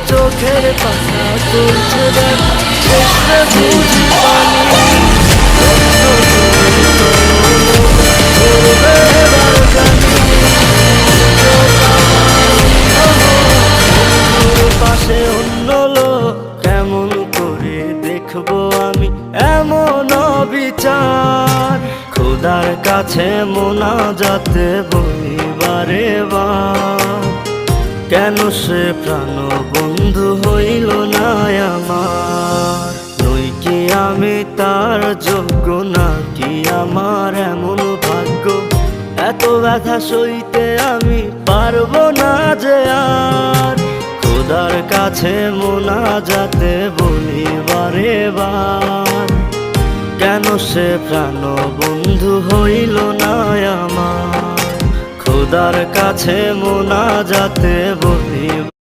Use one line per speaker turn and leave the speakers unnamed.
চোখের পাতা তুলছে দেখ, শেষে বুঝি পানি করবে এবার জানি। চোখ আমার বন্ধুর পাশে অন্য লোক, কেমন করে দেখবো আমি এমন অবিচার। খোদার কাছে মোনাজাতে বলি বারে বার, কেন সে প্রাণ বন্ধু হইল না আমার। নই কি আমি তার যোগ্য, নাকি আমার এমন ভাগ্য, এত ব্যথা সইতে আমি পারবো না যে আর। খোদার কাছে মোনাজাতে বলি বারে বার, কেন সে প্রাণ বন্ধু হইল না আমার। খোদার কাছে মোনাজাতে বলি